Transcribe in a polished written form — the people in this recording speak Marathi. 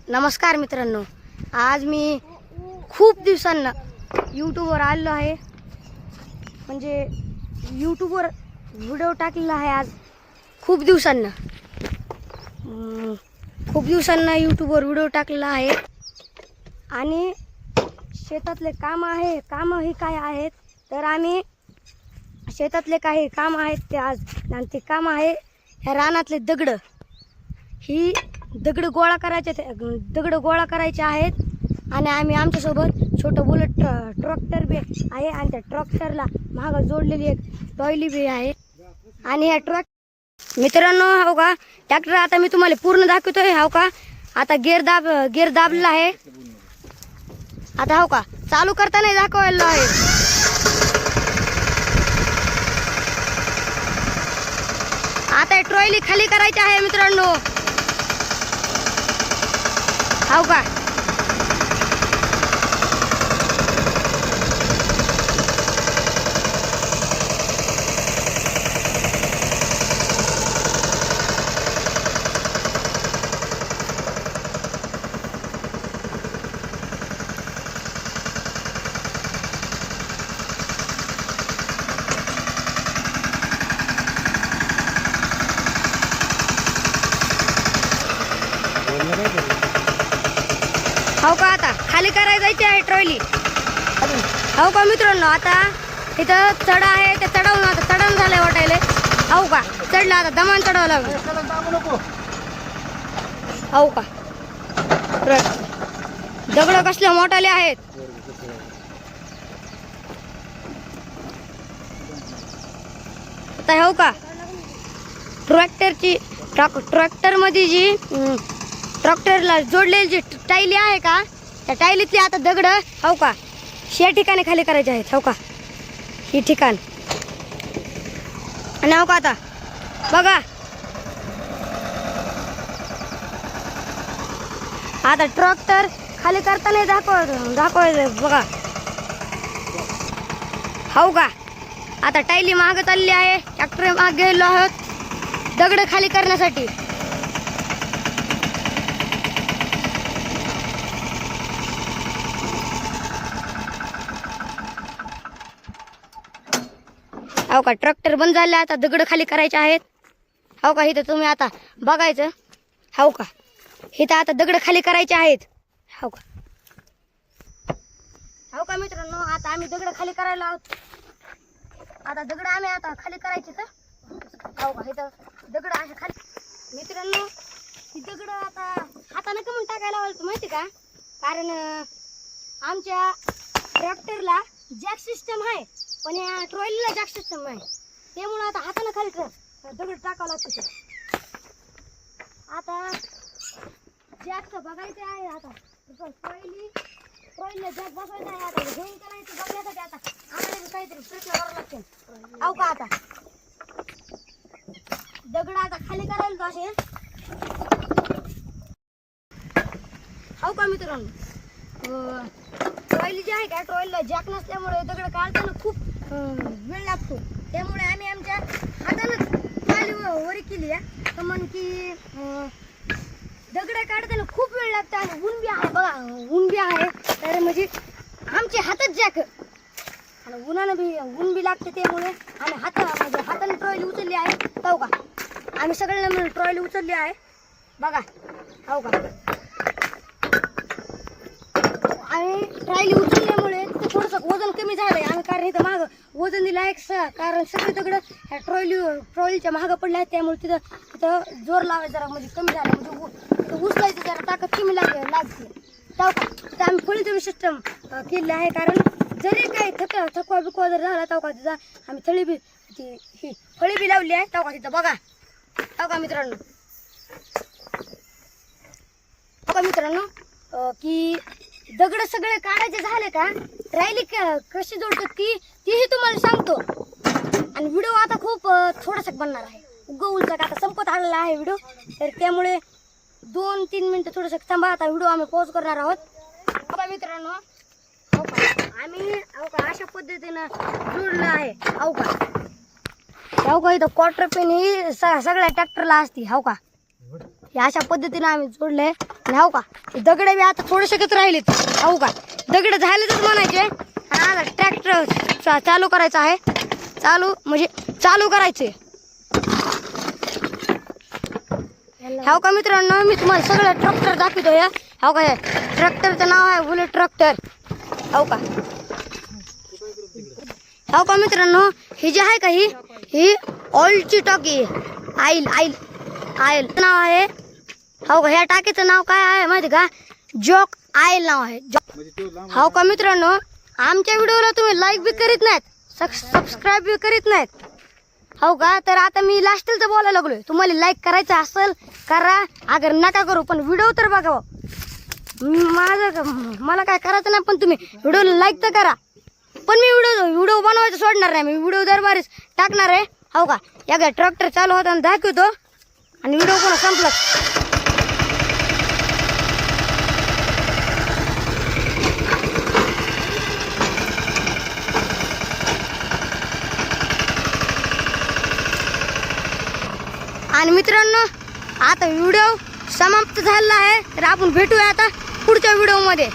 नमस्कार मित्रांनो, आज मी खूप दिवसांना यूट्यूबवर आलेलो आहे. म्हणजे यूट्यूबवर व्हिडिओ टाकलेला आहे. आज खूप दिवसांना यूट्यूबवर व्हिडिओ टाकलेला आहे. आणि शेतातले काम ही काय आहेत तर आम्ही शेतातले काही काम आहेत ते आज, आणि ते काम आहे ह्या रानातले दगड गोळा करायचे आहेत. आणि आम्ही आमच्यासोबत छोटं बुलेट ट्रॅक्टर बी आहे, आणि त्या ट्रॅक्टरला मागं जोडलेली एक टॉयली बी आहे. आणि ह्या मित्रांनो, हो का ट्रॅक्टर आता मी तुम्हाला पूर्ण दाखवतोय. हो का आता गेअर दाबलेला आहे. आता हो का चालू करताना दाखवायला आहे. आता ट्रॉली खाली करायची आहे मित्रांनो. हो का हो का आता खाली करायला जायची आहे ट्रॉली. हो का मित्रांनो, आता इथं चढ आहे, ते चढवून झालंय वाटायला. हो का चढला, आता दमान चढावं लागलं. हो का दगड कसले मोठाले आहेत. आता हो का ट्रॅक्टर मध्ये जी ट्रॅक्टरला जोडलेली जी टायली आहे का, त्या टायलीतली आता दगड हो का या ठिकाणी खाली करायचे आहेत. हो का ही ठिकाण. आणि हो का आता बघा, आता ट्रॅक्टर खाली करताना दाखवायचं बघा. हो का आता टायली मागं चालली आहे, ट्रॅक्टर मागे गेलो आहोत दगड खाली करण्यासाठी. हो का ट्रॅक्टर बंद झाले, आता दगड खाली करायचे आहेत. हो का इथं तुम्ही आता बघायचं. हो का इथं आता दगड खाली करायचे आहेत. हो का मित्रांनो, आता आम्ही दगड खाली करायला आहोत. आता दगड आम्ही आता खाली करायचे तर हो का इथं दगड असे खाली. मित्रांनो ही दगड आता हाताने कमी टाकायला लावायचं माहिती का, कारण आमच्या ट्रॅक्टरला जॅक सिस्टम आहे, पण या ट्रॉलीला जॅक सिस्टम आहे. त्यामुळे आता हाताने खाली दगड टाकावं लागतं. आता जॅकचं बघायचं आहे. आता ट्रॉलीला जॅक बसवायचा आहे. आता घेऊन करायचं बघण्यासाठी आता आम्हाला काहीतरी प्रश्न करावं लागते. हो का आता दगड आता खाली करायला असेल. हो का मित्रांनो, ट्रॉली जी आहे का, ट्रॉलीला जॅक नसल्यामुळे दगड काढताना खूप वेळ लागतो. त्यामुळे आम्ही आमच्या हातानं ट्रॉली वर केली आहे. मग की दगड काढताना खूप वेळ लागतो. आणि ऊन बी आहे बघा, ऊन बी आहे. तर म्हणजे आमचे हातच जॅक आणि ऊन बी लागते. त्यामुळे आम्ही हाताने ट्रॉली उचलली आहे. हो का आम्ही सगळ्यांना मिळून ट्रॉली उचलली आहे बघा. हो का आणि ट्रॉली उचलल्यामुळे थोडंसं वजन कमी झालंय. आम्ही कारण इथं मागं वजन दिलं आहे, कारण सगळे दगड ह्या ट्रॉलीच्या मागं पडले आहेत. त्यामुळे तिथं जोर लावायचं जरा म्हणजे कमी झालं, म्हणजे उचलायचं जरा ताकद कमी लागते. हो का तिथं आम्ही फळीचं सिस्टम केलेलं आहे, कारण जरी काही थकवा बिकवा जर झाला तेव्हा का तिथं आम्ही ही फळी बी लावली आहे. तेव्हा तिथं बघा. हो का मित्रांनो, की दगड सगळे काढायचे झाले का, ट्रॉली कशी जोडतात तीही तुम्हाला सांगतो. आणि व्हिडिओ आता खूप थोडासा बनणार आहे, उलचा आता संपत आलेला आहे व्हिडिओ. तर त्यामुळे 2-3 मिनिटं थोडंसं थांबा. आता व्हिडिओ आम्ही पॉज करणार आहोत. हो का मित्रांनो, हो का आम्ही अशा पद्धतीनं जोडलं आहे. हो का इथं क्वार्टर पेन ही सगळ्या ट्रॅक्टरला असते. हो का अशा पद्धतीने आम्ही जोडले. आणि हो का दगड बी आता थोडेसेच राहिलेत हो का दगड झालेच म्हणायचे. आणि आता ट्रॅक्टर चालू करायचा आहे. चालू करायचे हो का मित्रांनो. मी तुम्हाला सगळं ट्रॅक्टर दाखवतोय. हो का हे ट्रॅक्टरचं नाव आहे बुलेट ट्रॅक्टर हो का. हो का मित्रांनो ही जी आहे का ही ऑइलची टाकी आईल नाव आहे हो का. ह्या टाकीचं नाव काय आहे माहिती का जॉक आईल नाव आहे. हो का मित्रांनो आमच्या व्हिडिओला तुम्ही लाईक बी करीत नाहीत सबस्क्राईब बी करीत नाहीत हो का. तर आता मी लास्टचं बोलायला लागलोय. तुम्हाला लाईक करायचं असेल करा अगर नका करू पण व्हिडिओ तर बघा. मला काय करायचं नाही पण तुम्ही व्हिडिओला लाईक तर करा. पण मी व्हिडिओ बनवायचं सोडणार नाही. मी व्हिडिओ दरबारीच टाकणार आहे हो का. या ट्रॅक्टर चालू होताना दाखवतो आणि व्हिडिओ कोणा संपला. आणि मित्रांनो आता व्हिडिओ समाप्त झालेला आहे. तर आपण भेटूया आता पुढच्या व्हिडिओमध्ये.